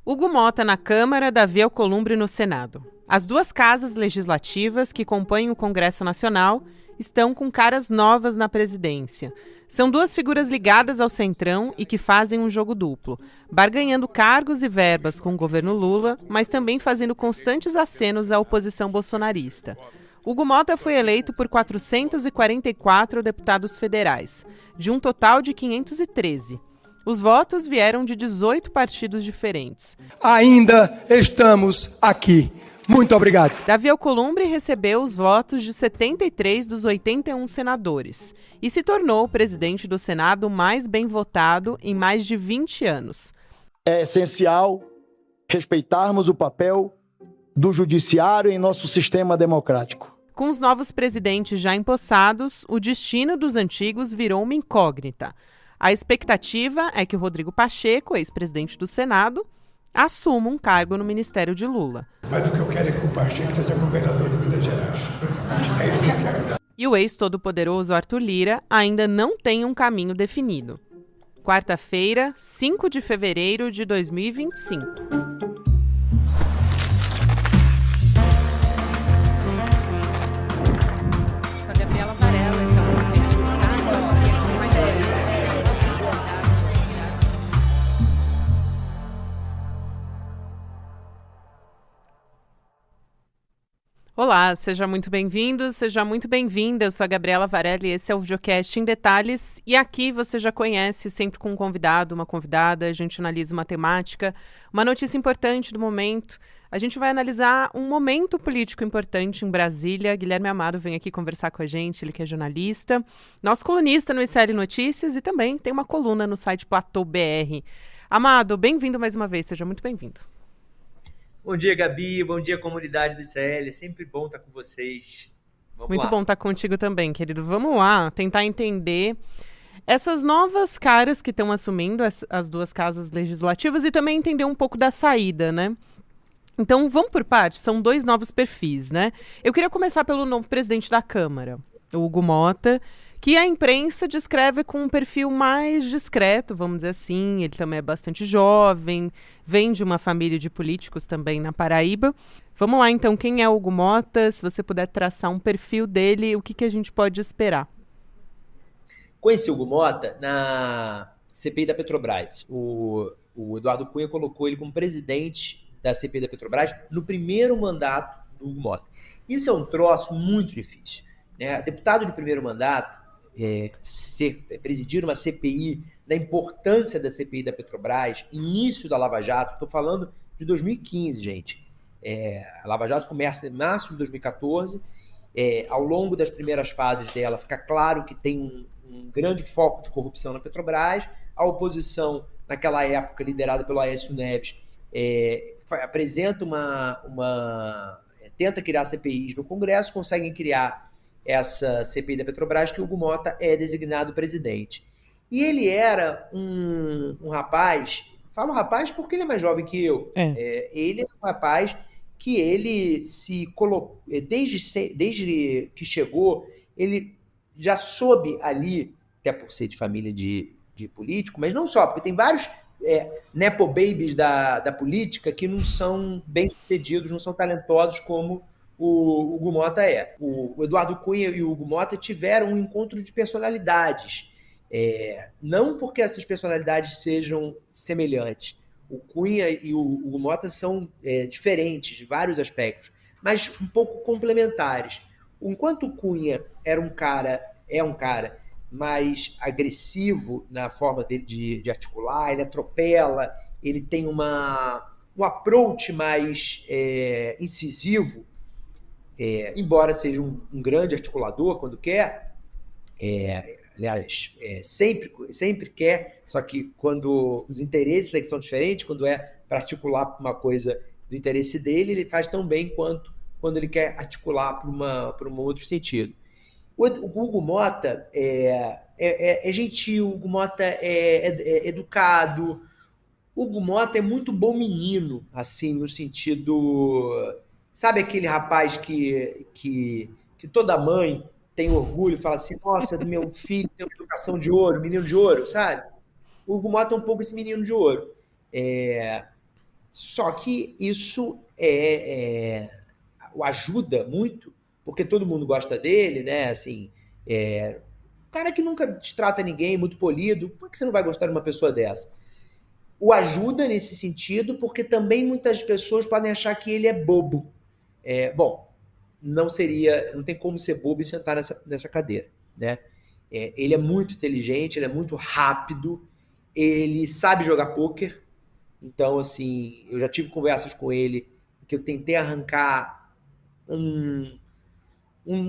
Hugo Motta na Câmara, Davi Alcolumbre no Senado. As duas casas legislativas que compõem o Congresso Nacional estão com caras novas na presidência. São duas figuras ligadas ao Centrão e que fazem um jogo duplo, barganhando cargos e verbas com o governo Lula, mas também fazendo constantes acenos à oposição bolsonarista. Hugo Motta foi eleito por 444 deputados federais, de um total de 513. Os votos vieram de 18 partidos diferentes. Ainda estamos aqui. Muito obrigado. Davi Alcolumbre recebeu os votos de 73 dos 81 senadores e se tornou o presidente do Senado mais bem votado em mais de 20 anos. É essencial respeitarmos o papel do judiciário em nosso sistema democrático. Com os novos presidentes já empossados, o destino dos antigos virou uma incógnita. A expectativa é que o Rodrigo Pacheco, ex-presidente do Senado, assuma um cargo no Ministério de Lula. Mas o que eu quero é que o Pacheco seja governador de Minas Gerais. É isso que eu quero. E o ex-todo-poderoso Arthur Lira ainda não tem um caminho definido. Quarta-feira, 5 de fevereiro de 2025. Sou a Gabriela Varela, esse é o podcast Olá, seja muito bem-vindo, seja muito bem-vinda. Eu sou a Gabriela Varela e esse é o Videocast em Detalhes. E aqui você já conhece, sempre com um convidado, uma convidada, a gente analisa uma temática, uma notícia importante do momento. A gente vai analisar um momento político importante em Brasília. Guilherme Amado vem aqui conversar com a gente, ele que é jornalista, nosso colunista no ICL Notícias e também tem uma coluna no site Platô BR. Amado, bem-vindo mais uma vez, seja muito bem-vindo. Bom dia, Gabi. Bom dia, comunidade do ICL. Sempre bom estar com vocês. Muito bom estar contigo também, querido. Vamos lá, tentar entender essas novas caras que estão assumindo as duas casas legislativas e também entender um pouco da saída, né? Então, vamos por partes. São dois novos perfis, né? Eu queria começar pelo novo presidente da Câmara, o Hugo Motta, que a imprensa descreve com um perfil mais discreto, vamos dizer assim. Ele também é bastante jovem, vem de uma família de políticos também na Paraíba. Vamos lá, então, quem é o Hugo Motta? Se você puder traçar um perfil dele, o que a gente pode esperar? Conheci o Hugo Motta na CPI da Petrobras. O Eduardo Cunha colocou ele como presidente da CPI da Petrobras no primeiro mandato do Hugo Motta. Isso é um troço muito difícil, né? Deputado de primeiro mandato, presidir uma CPI, da importância da CPI da Petrobras, início da Lava Jato, estou falando de 2015, gente. A Lava Jato começa em março de 2014, ao longo das primeiras fases dela fica claro que tem um grande foco de corrupção na Petrobras, a oposição, naquela época, liderada pelo Aécio Neves, apresenta tenta criar CPIs no Congresso, conseguem criar essa CPI da Petrobras, que o Hugo Motta é designado presidente. E ele era um rapaz, falo rapaz porque ele é mais jovem que eu, ele é um rapaz que ele se colocou, desde que chegou, ele já soube ali, até por ser de família de político, mas não só, porque tem vários nepo babies da política que não são bem-sucedidos, não são talentosos como o Hugo Motta é. O Eduardo Cunha e o Hugo Motta tiveram um encontro de personalidades. Não porque essas personalidades sejam semelhantes. O Cunha e o Hugo Motta são diferentes de vários aspectos, mas um pouco complementares. Enquanto o Cunha é um cara mais agressivo na forma dele de articular, ele atropela, ele tem um approach mais incisivo, embora seja um grande articulador quando quer, aliás, sempre quer, só que quando os interesses é que são diferentes, quando é para articular uma coisa do interesse dele, ele faz tão bem quanto quando ele quer articular para um outro sentido. O Hugo Motta é gentil, o Hugo Motta é educado, o Hugo Motta é muito bom menino, assim, no sentido... Sabe aquele rapaz que toda mãe tem orgulho e fala assim, nossa, meu filho tem uma educação de ouro, menino de ouro, sabe? O Hugo Motta é um pouco esse menino de ouro. Só que isso o ajuda muito, porque todo mundo gosta dele, né? Assim, cara que nunca destrata ninguém, muito polido, por que você não vai gostar de uma pessoa dessa? O ajuda nesse sentido, porque também muitas pessoas podem achar que ele é bobo. Bom, não tem como ser bobo e sentar nessa cadeira, né? Ele é muito inteligente, ele é muito rápido, ele sabe jogar pôquer. Então, assim, eu já tive conversas com ele que eu tentei arrancar um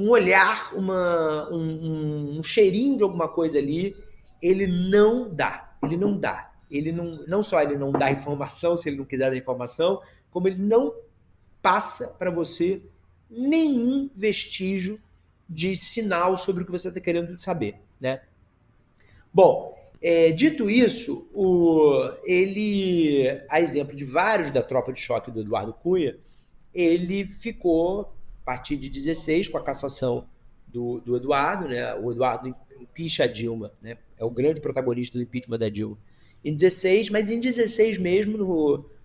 olhar, um cheirinho de alguma coisa ali. Ele não dá. Ele não só ele não dá informação, se ele não quiser dar informação, como ele não passa para você nenhum vestígio de sinal sobre o que você está querendo saber, né? Bom, dito isso, a exemplo de vários da tropa de choque do Eduardo Cunha, ele ficou, a partir de 16, com a cassação do Eduardo, né? O Eduardo impeacha a Dilma, né? É o grande protagonista do impeachment da Dilma. Em 16, mas em 16 mesmo,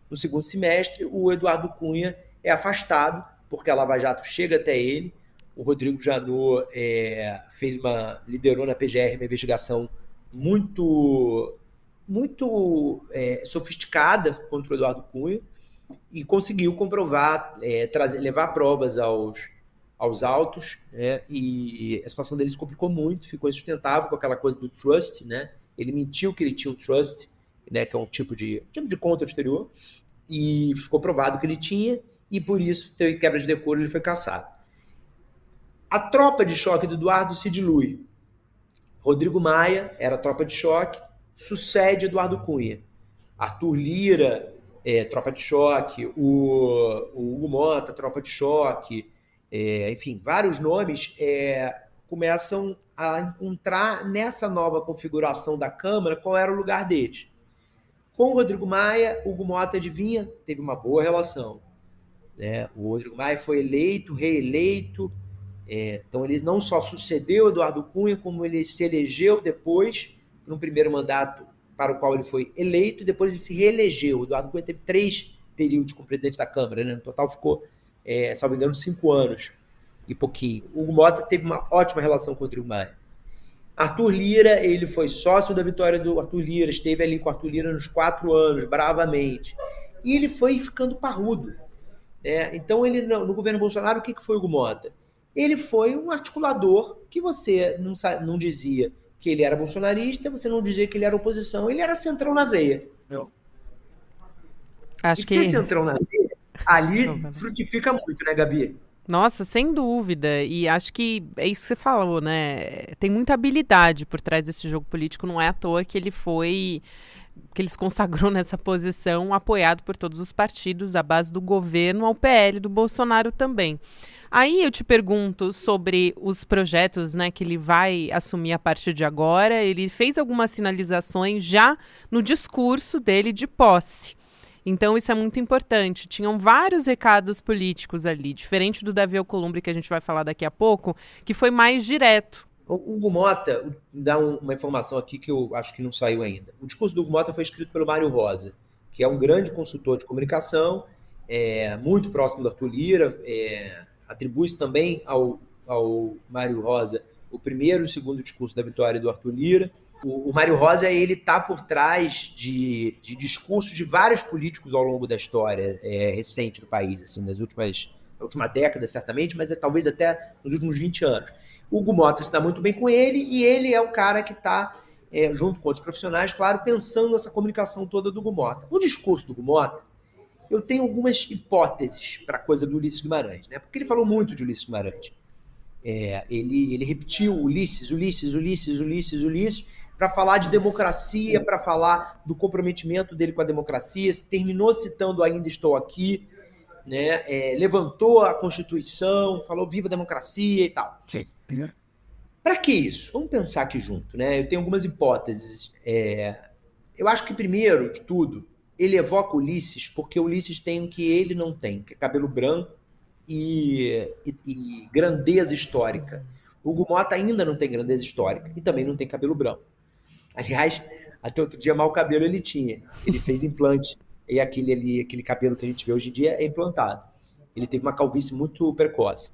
no segundo semestre, o Eduardo Cunha é afastado, porque a Lava Jato chega até ele. O Rodrigo Janot liderou na PGR uma investigação muito sofisticada contra o Eduardo Cunha e conseguiu comprovar, levar provas aos autos, né? E a situação dele se complicou muito, ficou insustentável com aquela coisa do trust, né? Ele mentiu que ele tinha um trust, né? Que é um tipo de conta exterior, e ficou provado que ele tinha, e por isso, teve quebra de decoro, ele foi cassado. A tropa de choque do Eduardo se dilui. Rodrigo Maia era a tropa de choque, sucede Eduardo Cunha. Arthur Lira, tropa de choque, o Hugo Mota, tropa de choque, enfim, vários nomes começam a encontrar nessa nova configuração da Câmara qual era o lugar deles. Com o Rodrigo Maia, Hugo Mota, adivinha, teve uma boa relação, né? O Rodrigo Maia foi eleito, reeleito. Então ele não só sucedeu Eduardo Cunha, como ele se elegeu depois, num primeiro mandato para o qual ele foi eleito, e depois ele se reelegeu. O Eduardo Cunha teve 3 períodos como presidente da Câmara, né? No total ficou, salvo engano, 5 anos e pouquinho. O Hugo Mota teve uma ótima relação com o Rodrigo Maia. Arthur Lira, ele foi sócio da vitória do Arthur Lira, esteve ali com o Arthur Lira nos 4 anos, bravamente. E ele foi ficando parrudo. Então, ele no governo Bolsonaro, o que foi o Hugo Mota? Ele foi um articulador que você não dizia que ele era bolsonarista, você não dizia que ele era oposição, ele era centrão na veia. Ser centrão na veia, ali frutifica muito, né, Gabi? Nossa, sem dúvida. E acho que é isso que você falou, né? Tem muita habilidade por trás desse jogo político. Não é à toa que ele se consagrou nessa posição, apoiado por todos os partidos, da base do governo ao PL do Bolsonaro também. Aí eu te pergunto sobre os projetos, né, que ele vai assumir a partir de agora. Ele fez algumas sinalizações já no discurso dele de posse. Então isso é muito importante. Tinham vários recados políticos ali, diferente do Davi Alcolumbre, que a gente vai falar daqui a pouco, que foi mais direto. O Hugo Mota, dá uma informação aqui que eu acho que não saiu ainda. O discurso do Hugo Mota foi escrito pelo Mário Rosa, que é um grande consultor de comunicação, muito próximo do Arthur Lira, atribui-se também ao Mário Rosa o primeiro e o segundo discurso da vitória do Arthur Lira. O Mário Rosa, ele está por trás de discursos de vários políticos ao longo da história recente do país, assim, na última década, certamente, mas talvez até nos últimos 20 anos. O Hugo Mota se dá muito bem com ele, e ele é o cara que está, junto com outros profissionais, claro, pensando nessa comunicação toda do Hugo Mota. O discurso do Hugo Mota, eu tenho algumas hipóteses para a coisa do Ulisses Guimarães, né? Porque ele falou muito de Ulisses Guimarães. Ele repetiu Ulisses, para falar de democracia, para falar do comprometimento dele com a democracia, terminou citando Ainda Estou Aqui, né? Levantou a Constituição, falou viva a democracia e tal. Sim. Para que isso? Vamos pensar aqui junto, né? Eu tenho algumas hipóteses. Eu acho que, primeiro de tudo, ele evoca Ulisses porque Ulisses tem o que ele não tem, que é cabelo branco e grandeza histórica. O Hugo Mota ainda não tem grandeza histórica e também não tem cabelo branco. Aliás, até outro dia, mau cabelo ele tinha. Ele fez implante e aquele cabelo que a gente vê hoje em dia é implantado. Ele teve uma calvície muito precoce.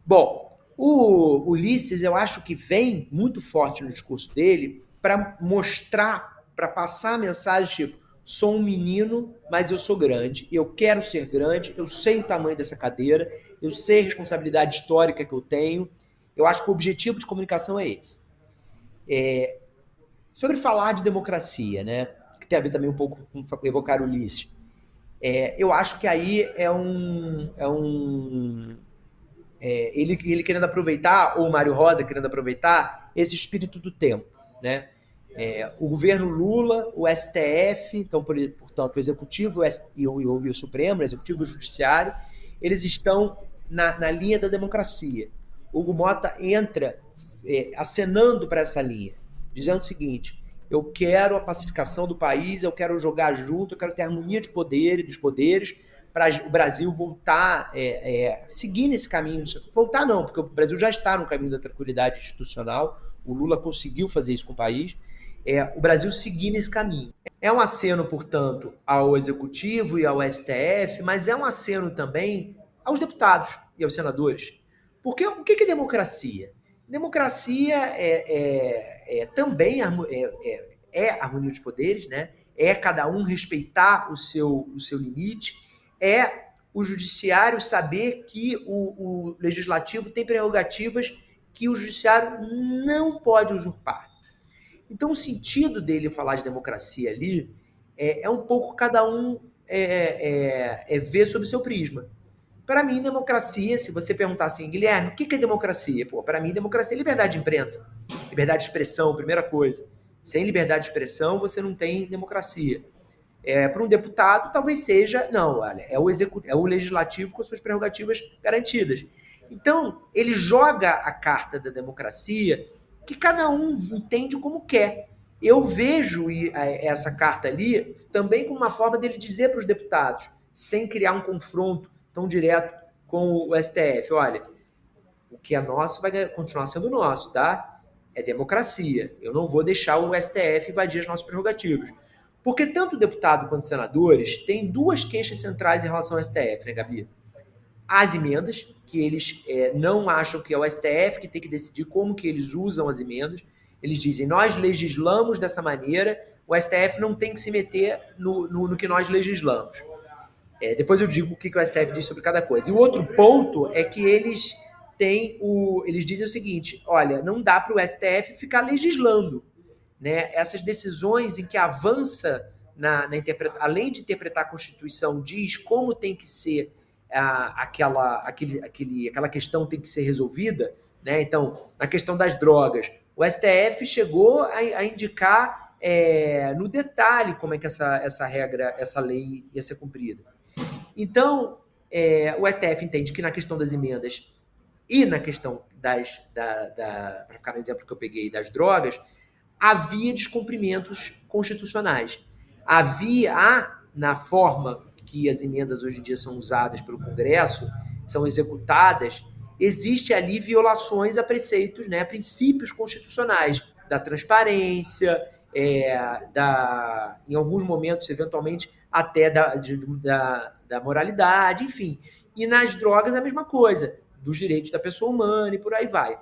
Bom, o Ulisses, eu acho que vem muito forte no discurso dele para mostrar, para passar a mensagem tipo, sou um menino, mas eu sou grande, eu quero ser grande, eu sei o tamanho dessa cadeira, eu sei a responsabilidade histórica que eu tenho. Eu acho que o objetivo de comunicação é esse. Sobre falar de democracia, né, que tem a ver também um pouco com evocar o Ulisses, eu acho que aí ele querendo aproveitar, ou o Mário Rosa querendo aproveitar, esse espírito do tempo, né? O governo Lula, o STF, então, portanto, o Executivo e o Supremo, o Executivo e o Judiciário, eles estão na linha da democracia. O Hugo Mota entra acenando para essa linha, dizendo o seguinte: eu quero a pacificação do país, eu quero jogar junto, eu quero ter harmonia de poder e dos poderes, para o Brasil voltar, seguir nesse caminho. Voltar não, porque o Brasil já está no caminho da tranquilidade institucional, o Lula conseguiu fazer isso com o país, o Brasil seguir nesse caminho. É um aceno, portanto, ao Executivo e ao STF, mas é um aceno também aos deputados e aos senadores. Porque o que é democracia? Democracia também é harmonia de poderes, né? É cada um respeitar o seu limite, é o judiciário saber que o legislativo tem prerrogativas que o judiciário não pode usurpar. Então, o sentido dele falar de democracia ali é um pouco cada um ver sob seu prisma. Para mim, democracia, se você perguntar assim, Guilherme, o que é democracia? Para mim, democracia é liberdade de imprensa, liberdade de expressão, primeira coisa. Sem liberdade de expressão, você não tem democracia. Para um deputado, talvez seja, não, olha, é o legislativo com as suas prerrogativas garantidas. Então, ele joga a carta da democracia que cada um entende como quer. Eu vejo essa carta ali também como uma forma dele dizer para os deputados, sem criar um confronto tão direto com o STF, olha, o que é nosso vai continuar sendo nosso, tá? É democracia. Eu não vou deixar o STF invadir as nossas prerrogativas. Porque tanto deputado quanto senadores têm duas queixas centrais em relação ao STF, né, Gabi? As emendas, que eles não acham que é o STF que tem que decidir como que eles usam as emendas. Eles dizem, nós legislamos dessa maneira, o STF não tem que se meter no que nós legislamos. Depois eu digo o que o STF diz sobre cada coisa. E o outro ponto é que eles dizem o seguinte, olha, não dá para o STF ficar legislando, né? Essas decisões em que avança, além de interpretar a Constituição, diz como tem que ser aquela questão tem que ser resolvida, né? Então, na questão das drogas, o STF chegou a indicar no detalhe como é que essa regra, essa lei ia ser cumprida. Então, o STF entende que na questão das emendas e na questão para ficar no exemplo que eu peguei, das drogas, havia descumprimentos constitucionais. Há, na forma que as emendas hoje em dia são usadas pelo Congresso, são executadas, existe ali violações a preceitos, né, a princípios constitucionais, da transparência, em alguns momentos, eventualmente, até da moralidade, enfim. E nas drogas a mesma coisa, dos direitos da pessoa humana e por aí vai.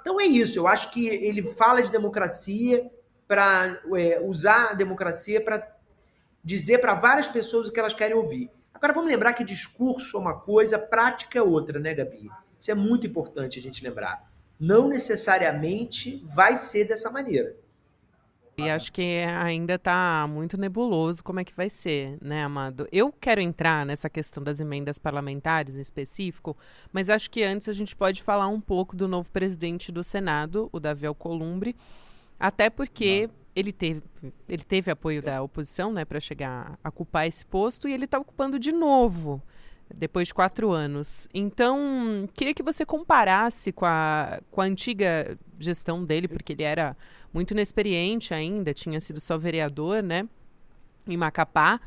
Então é isso, eu acho que ele fala de democracia para usar a democracia para dizer para várias pessoas o que elas querem ouvir. Agora vamos lembrar que discurso é uma coisa, prática é outra, né, Gabi? Isso é muito importante a gente lembrar. Não necessariamente vai ser dessa maneira. E acho que ainda está muito nebuloso como é que vai ser, né, Amado? Eu quero entrar nessa questão das emendas parlamentares em específico, mas acho que antes a gente pode falar um pouco do novo presidente do Senado, o Davi Alcolumbre, até porque ele teve apoio da oposição, né, para chegar a ocupar esse posto, e ele está ocupando de novo, depois de 4 anos. Então, queria que você comparasse com a antiga gestão dele, porque ele era muito inexperiente ainda, tinha sido só vereador, né, em Macapá,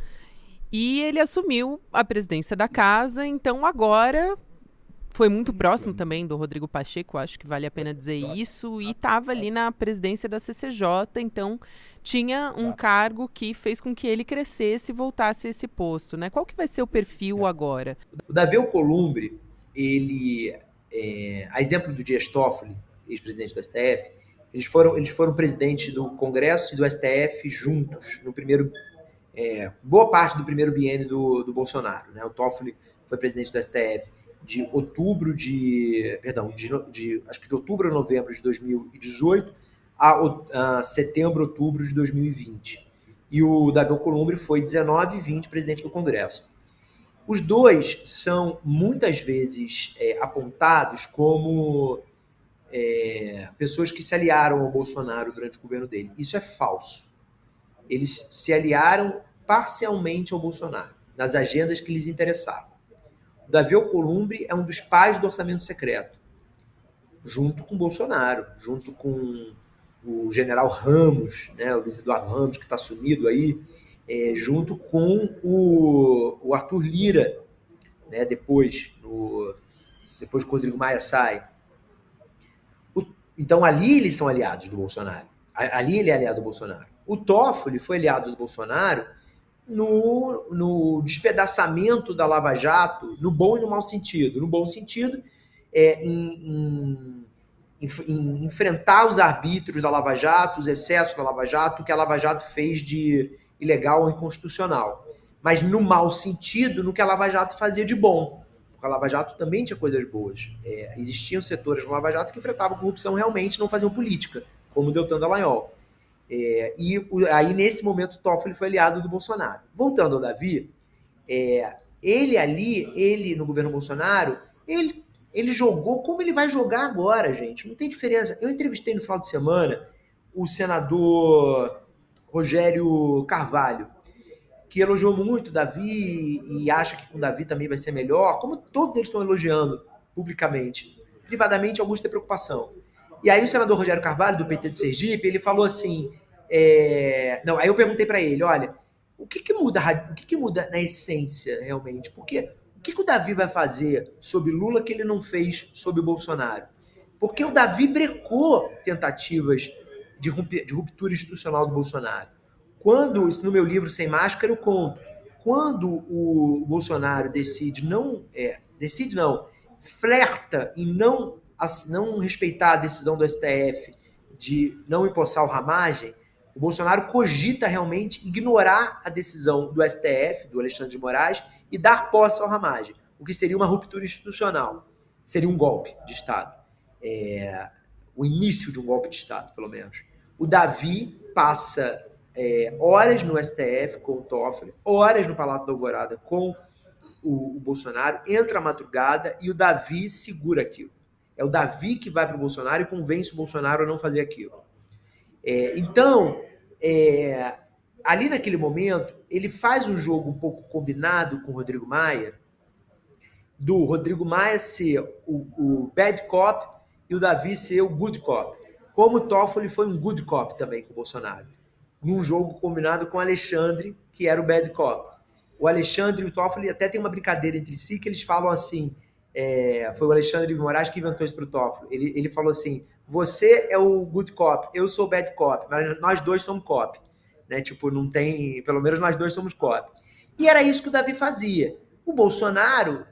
e ele assumiu a presidência da casa. Então agora foi muito próximo também do Rodrigo Pacheco, acho que vale a pena dizer isso, e estava ali na presidência da CCJ, então tinha um cargo que fez com que ele crescesse e voltasse a esse posto, né? Qual que vai ser o perfil agora? O Davi Alcolumbre, ele, a exemplo do Dias Toffoli, ex-presidente do STF, eles foram presidentes do Congresso e do STF juntos, no primeiro, boa parte do primeiro biênio do Bolsonaro, né? O Toffoli foi presidente do STF de outubro acho que de outubro a novembro de 2018 a setembro, outubro de 2020. E o Davi Alcolumbre foi 19 e 20 presidente do Congresso. Os dois são muitas vezes apontados como pessoas que se aliaram ao Bolsonaro durante o governo dele. Isso é falso. Eles se aliaram parcialmente ao Bolsonaro, nas agendas que lhes interessavam. O Davi Alcolumbre é um dos pais do orçamento secreto, junto com o Bolsonaro, junto com o general Ramos, né, o Luiz Eduardo Ramos, que está sumido aí, junto com o Arthur Lira, né, depois que o Rodrigo Maia sai. Então, ali eles são aliados do Bolsonaro. Ali ele é aliado do Bolsonaro. O Toffoli foi aliado do Bolsonaro no despedaçamento da Lava Jato, no bom e no mau sentido. No bom sentido, em enfrentar os arbítrios da Lava Jato, os excessos da Lava Jato, o que a Lava Jato fez de ilegal ou inconstitucional. Mas no mau sentido, no que a Lava Jato fazia de bom. Porque a Lava Jato também tinha coisas boas. Existiam setores no Lava Jato que enfrentavam corrupção realmente, não faziam política, como o Deltan Dallagnol. E aí, nesse momento, o Toffoli foi aliado do Bolsonaro. Voltando ao Davi, ele no governo Bolsonaro, ele jogou como ele vai jogar agora, gente. Não tem diferença. Eu entrevistei no final de semana o senador Rogério Carvalho, que elogiou muito o Davi e acha que com o Davi também vai ser melhor, como todos eles estão elogiando publicamente. Privadamente, alguns têm preocupação. E aí o senador Rogério Carvalho, do PT do Sergipe, ele falou assim... aí eu perguntei para ele, olha, o que muda na essência, realmente? Porque o que o Davi vai fazer sobre Lula que ele não fez sobre o Bolsonaro? Porque o Davi brecou tentativas de ruptura institucional do Bolsonaro. Isso no meu livro Sem Máscara eu conto. Quando o Bolsonaro flerta em não respeitar a decisão do STF de não empossar o Ramagem, o Bolsonaro cogita realmente ignorar a decisão do STF, do Alexandre de Moraes, e dar posse ao Ramagem, o que seria uma ruptura institucional. Seria um golpe de Estado. O início de um golpe de Estado, pelo menos. O Davi passa horas no STF com o Toffoli, horas no Palácio da Alvorada com o Bolsonaro, entra à madrugada e o Davi segura aquilo. É o Davi que vai para o Bolsonaro e convence o Bolsonaro a não fazer aquilo. Então, ali naquele momento, ele faz um jogo um pouco combinado com o Rodrigo Maia, do Rodrigo Maia ser o bad cop e o Davi ser o good cop. Como o Toffoli foi um good cop também com o Bolsonaro. Num jogo combinado com o Alexandre, que era o bad cop. O Alexandre e o Toffoli até tem uma brincadeira entre si, que eles falam assim, foi o Alexandre de Moraes que inventou isso para o Toffoli. Ele falou assim, você é o good cop, eu sou o bad cop, mas nós dois somos cop. Né? Tipo, não tem... Pelo menos nós dois somos cop. E era isso que o Davi fazia. O Bolsonaro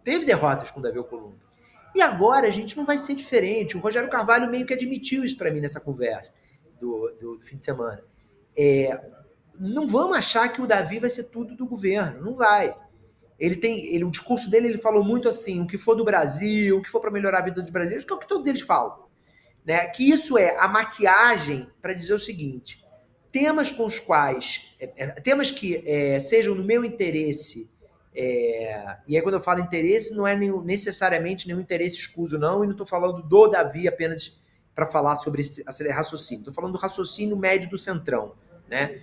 teve derrotas com o Davi Alcolumbre. E agora a gente não vai ser diferente. O Rogério Carvalho meio que admitiu isso para mim nessa conversa do fim de semana. Não vamos achar que o Davi vai ser tudo do governo. Não vai. O discurso dele, ele falou muito assim, o que for do Brasil, o que for para melhorar a vida dos brasileiros, que é o que todos eles falam. Né? Que isso é a maquiagem para dizer o seguinte, temas com os quais, temas que sejam no meu interesse, e aí quando eu falo interesse, não é necessariamente nenhum interesse escuso, não, e não estou falando do Davi apenas para falar sobre esse raciocínio, estou falando do raciocínio médio do centrão. Né?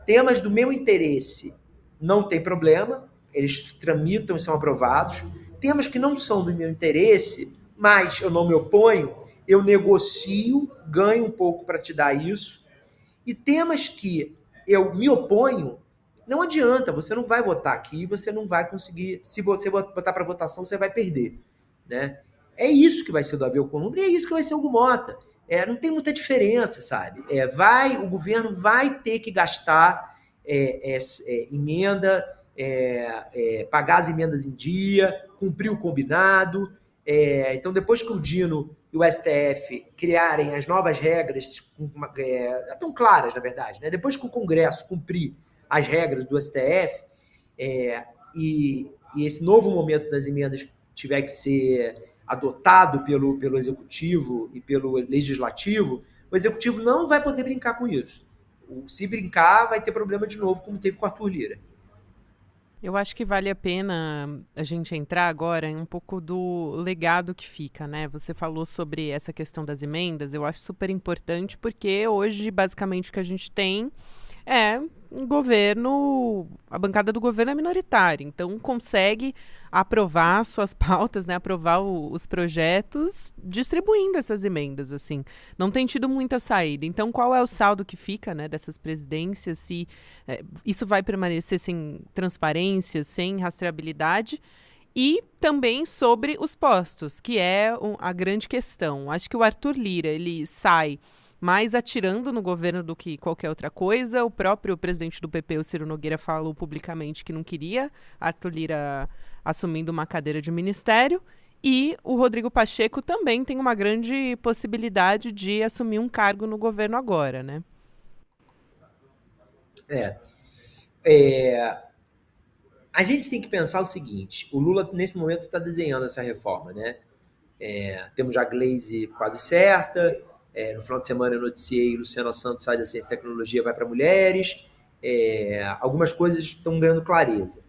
Temas do meu interesse não tem problema, eles tramitam e são aprovados. Temas que não são do meu interesse, mas eu não me oponho, eu negocio, ganho um pouco para te dar isso. E temas que eu me oponho, Não adianta, você não vai votar aqui, você não vai conseguir. Se você botar para votação, você vai perder, né? É isso que vai ser o Davi Alcolumbre e é isso que vai ser o Hugo Mota. Não tem muita diferença, sabe? O governo vai ter que gastar emenda, pagar as emendas em dia, cumprir o combinado. Então, depois que o Dino e o STF criarem as novas regras, tão claras, na verdade, né? Depois que o Congresso cumprir as regras do STF, e esse novo momento das emendas tiver que ser adotado pelo Executivo e pelo Legislativo, o Executivo não vai poder brincar com isso. Se brincar, vai ter problema de novo, como teve com o Arthur Lira. Eu acho que vale a pena a gente entrar agora em um pouco do legado que fica, né? Você falou sobre essa questão das emendas, eu acho super importante, porque hoje, basicamente, o que a gente tem é um governo, a bancada do governo é minoritária, então consegue aprovar suas pautas, né, aprovar os projetos, distribuindo essas emendas, assim. Não tem tido muita saída. Então, qual é o saldo que fica, né, dessas presidências? Se isso vai permanecer sem transparência, sem rastreabilidade? E também sobre os postos, que é a grande questão. Acho que o Arthur Lira, ele sai mais atirando no governo do que qualquer outra coisa. O próprio presidente do PP, o Ciro Nogueira, falou publicamente que não queria Arthur Lira assumindo uma cadeira de ministério. E o Rodrigo Pacheco também tem uma grande possibilidade de assumir um cargo no governo agora, né? A gente tem que pensar o seguinte, o Lula, nesse momento, está desenhando essa reforma, né? Temos já a Glaze quase certa. No final de semana eu noticiei Luciana Santos sai da Ciência e Tecnologia, vai para Mulheres. Algumas coisas estão ganhando clareza.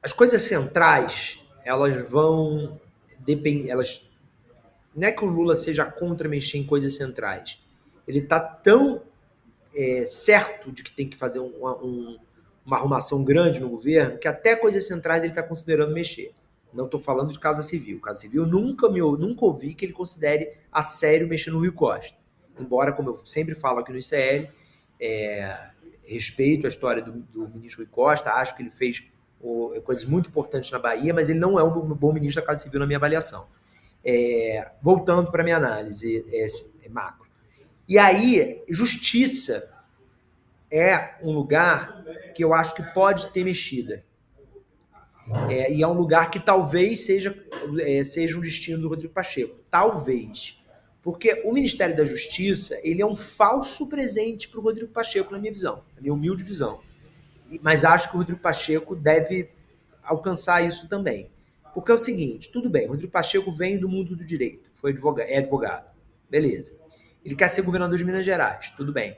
As coisas centrais, elas vão depender. Não é que o Lula seja contra mexer em coisas centrais. Ele está tão certo de que tem que fazer uma arrumação grande no governo que até coisas centrais ele está considerando mexer. Não estou falando de Casa Civil. Casa Civil nunca ouvi que ele considere a sério mexer no Rui Costa. Embora, como eu sempre falo aqui no ICL, respeito a história do ministro Rui Costa, acho que ele fez coisas muito importantes na Bahia, mas ele não é um bom ministro da Casa Civil na minha avaliação. Voltando para a minha análise macro. E aí, justiça é um lugar que eu acho que pode ter mexida. E é um lugar que talvez seja um destino do Rodrigo Pacheco. Talvez. Porque o Ministério da Justiça, ele é um falso presente para o Rodrigo Pacheco, na minha visão, na minha humilde visão. Mas acho que o Rodrigo Pacheco deve alcançar isso também. Porque é o seguinte, tudo bem, o Rodrigo Pacheco vem do mundo do direito, é advogado, beleza. Ele quer ser governador de Minas Gerais, tudo bem.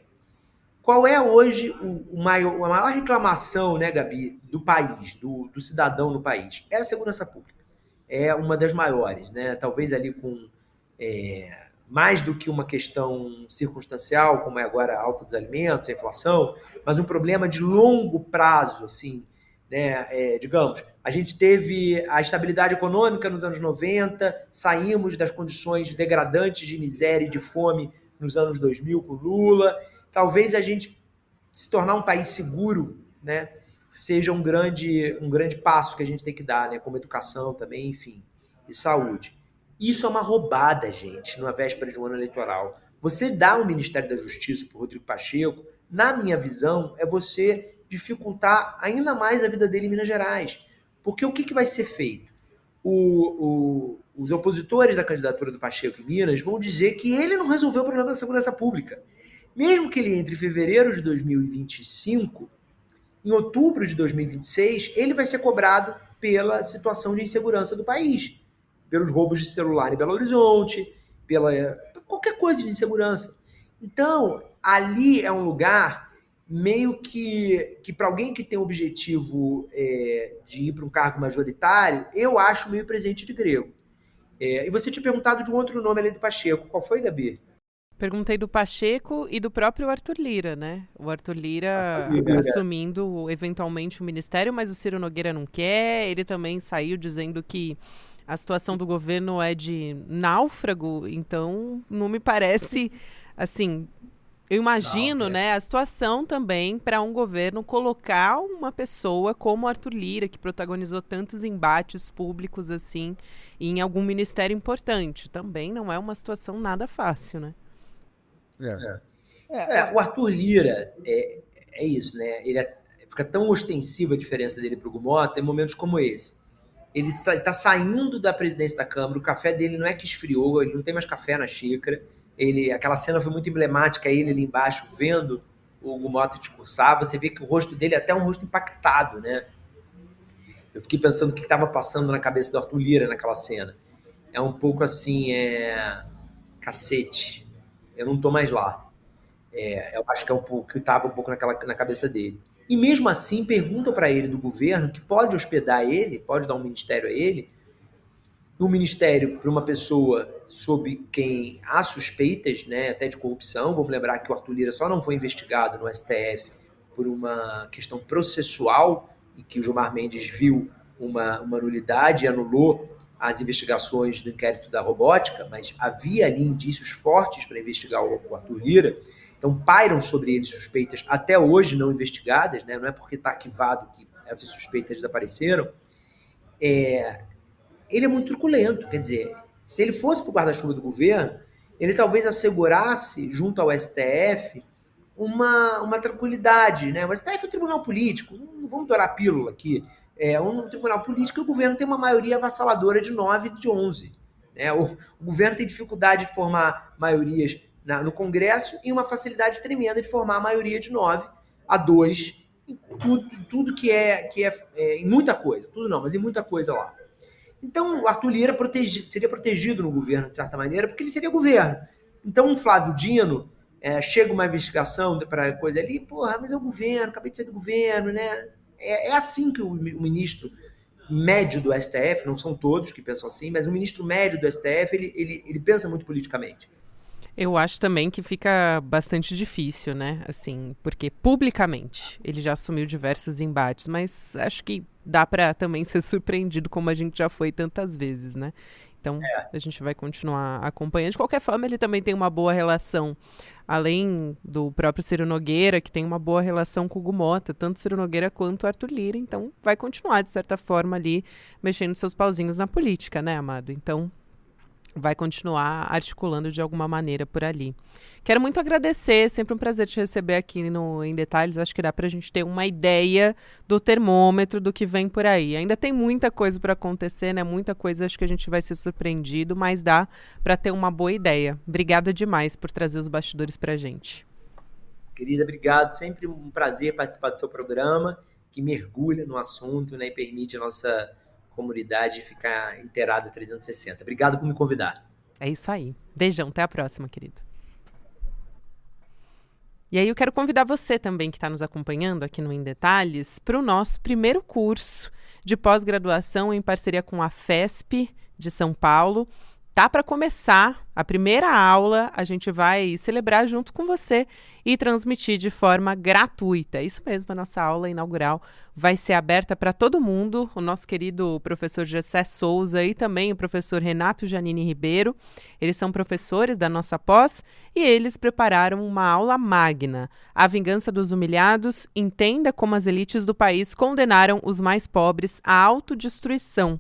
Qual é hoje a maior reclamação, né, Gabi, do país, do cidadão no país? É a segurança pública. É uma das maiores, né? Talvez ali com mais do que uma questão circunstancial, como é agora a alta dos alimentos, a inflação, mas um problema de longo prazo, assim, né? Digamos, a gente teve a estabilidade econômica nos anos 90, saímos das condições degradantes de miséria e de fome nos anos 2000 com Lula. Talvez a gente se tornar um país seguro, né, seja um grande passo que a gente tem que dar, né, como educação também, enfim, e saúde. Isso é uma roubada, gente, na véspera de um ano eleitoral. Você dá o Ministério da Justiça para o Rodrigo Pacheco, na minha visão, é você dificultar ainda mais a vida dele em Minas Gerais. Porque o que vai ser feito? Os opositores da candidatura do Pacheco em Minas vão dizer que ele não resolveu o problema da segurança pública. Mesmo que ele entre em fevereiro de 2025, em outubro de 2026, ele vai ser cobrado pela situação de insegurança do país, pelos roubos de celular em Belo Horizonte, pela qualquer coisa de insegurança. Então, ali é um lugar meio que para alguém que tem o objetivo de ir para um cargo majoritário, eu acho meio presente de grego. E você tinha perguntado de um outro nome além do Pacheco. Qual foi, Gabi? Perguntei do Pacheco e do próprio Arthur Lira, né? O Arthur Lira assumindo eventualmente o ministério, mas o Ciro Nogueira não quer. Ele também saiu dizendo que a situação do governo é de náufrago, então não me parece, assim... Eu imagino, né, a situação também para um governo colocar uma pessoa como Arthur Lira, que protagonizou tantos embates públicos assim, em algum ministério importante. Também não é uma situação nada fácil, né? O Arthur Lira é isso, né? Fica tão ostensiva a diferença dele para o Gumota em momentos como esse. Ele está saindo da presidência da Câmara, o café dele não é que esfriou, ele não tem mais café na xícara. Aquela cena foi muito emblemática, ele ali embaixo vendo o Gumota discursar. Você vê que o rosto dele é até um rosto impactado, né? Eu fiquei pensando o que estava passando na cabeça do Arthur Lira naquela cena. É um pouco assim, cacete, eu não tô mais lá. Eu acho que é um pouco que estava um pouco na cabeça dele. E mesmo assim perguntam para ele do governo que pode hospedar ele, pode dar um ministério a ele, um ministério para uma pessoa sob quem há suspeitas, né, até de corrupção. Vamos lembrar que o Arthur Lira só não foi investigado no STF por uma questão processual, em que o Gilmar Mendes viu uma nulidade e anulou as investigações do inquérito da robótica, mas havia ali indícios fortes para investigar o Arthur Lira. Então pairam sobre ele suspeitas até hoje não investigadas, né? Não é porque está arquivado que essas suspeitas desapareceram. Ele é muito truculento, quer dizer, se ele fosse para o guarda-chuva do governo, ele talvez assegurasse, junto ao STF, uma tranquilidade, né? O STF é um tribunal político, não vamos dourar a pílula aqui, é um tribunal político e o governo tem uma maioria avassaladora de 9 de 11. Né? O governo tem dificuldade de formar maiorias no Congresso e uma facilidade tremenda de formar a maioria de 9-2 em tudo que em muita coisa, tudo não, mas em muita coisa lá. Então, o Arthur Lira seria protegido no governo, de certa maneira, porque ele seria governo. Então, um Flávio Dino, chega uma investigação para coisa ali, porra, mas é o governo, acabei de sair do governo, né? É assim que o ministro médio do STF, não são todos que pensam assim, mas o ministro médio do STF, ele pensa muito politicamente. Eu acho também que fica bastante difícil, né? Assim, porque publicamente ele já assumiu diversos embates, mas acho que dá para também ser surpreendido como a gente já foi tantas vezes, né? Então, a gente vai continuar acompanhando. De qualquer forma, ele também tem uma boa relação, além do próprio Ciro Nogueira, que tem uma boa relação com o Gumota, tanto Ciro Nogueira quanto o Arthur Lira. Então, vai continuar, de certa forma, ali, mexendo seus pauzinhos na política, né, Amado? Então, vai continuar articulando de alguma maneira por ali. Quero muito agradecer, sempre um prazer te receber aqui no Em Detalhes. Acho que dá pra gente ter uma ideia do termômetro do que vem por aí. Ainda tem muita coisa para acontecer, né? Muita coisa, acho que a gente vai ser surpreendido, mas dá para ter uma boa ideia. Obrigada demais por trazer os bastidores pra gente. Querida, obrigado. Sempre um prazer participar do seu programa, que mergulha no assunto, né, e permite a nossa comunidade ficar inteirada 360. Obrigado por me convidar. É isso aí. Beijão, até a próxima, querido. E aí eu quero convidar você também que está nos acompanhando aqui no Em Detalhes para o nosso primeiro curso de pós-graduação em parceria com a FESP de São Paulo. Tá para começar a primeira aula, a gente vai celebrar junto com você e transmitir de forma gratuita. É isso mesmo, a nossa aula inaugural vai ser aberta para todo mundo. O nosso querido professor Gessé Souza e também o professor Renato Janine Ribeiro, eles são professores da nossa pós e eles prepararam uma aula magna. A vingança dos humilhados, entenda como as elites do país condenaram os mais pobres à autodestruição.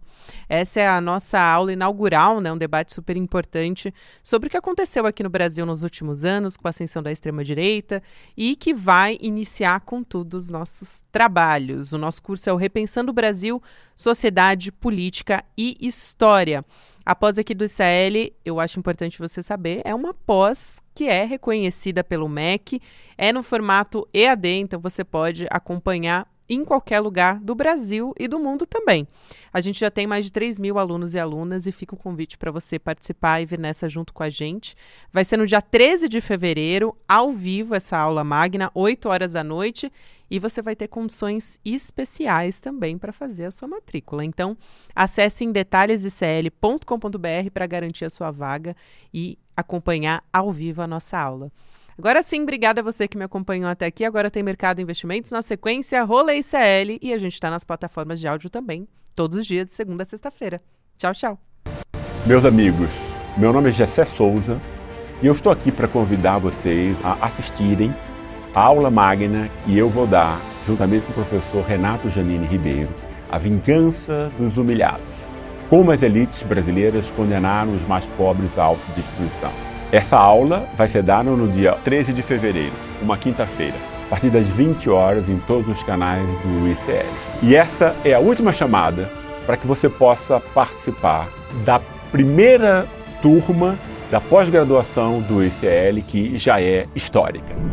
Essa é a nossa aula inaugural, né, um debate super importante sobre o que aconteceu aqui no Brasil nos últimos anos com a ascensão da extrema-direita e que vai iniciar com tudo os nossos trabalhos. O nosso curso é o Repensando o Brasil, Sociedade, Política e História. A pós aqui do ICL, eu acho importante você saber, é uma pós que é reconhecida pelo MEC, é no formato EAD, então você pode acompanhar em qualquer lugar do Brasil e do mundo também. A gente já tem mais de 3.000 alunos e alunas e fica o convite para você participar e vir nessa junto com a gente. Vai ser no dia 13 de fevereiro, ao vivo, essa aula magna, 8 horas da noite, e você vai ter condições especiais também para fazer a sua matrícula. Então, acesse em detalhesicl.com.br para garantir a sua vaga e acompanhar ao vivo a nossa aula. Agora sim, obrigada a você que me acompanhou até aqui. Agora tem Mercado e Investimentos, na sequência, Rolê ICL, e a gente está nas plataformas de áudio também, todos os dias, de segunda a sexta-feira. Tchau, tchau. Meus amigos, meu nome é Gessé Souza, E eu estou aqui para convidar vocês a assistirem a aula magna que eu vou dar, juntamente com o professor Renato Janine Ribeiro, A Vingança dos Humilhados. Como as elites brasileiras condenaram os mais pobres à autodestruição. Essa aula vai ser dada no dia 13 de fevereiro, uma quinta-feira, a partir das 20 horas em todos os canais do ICL. E essa é a última chamada para que você possa participar da primeira turma da pós-graduação do ICL, que já é histórica.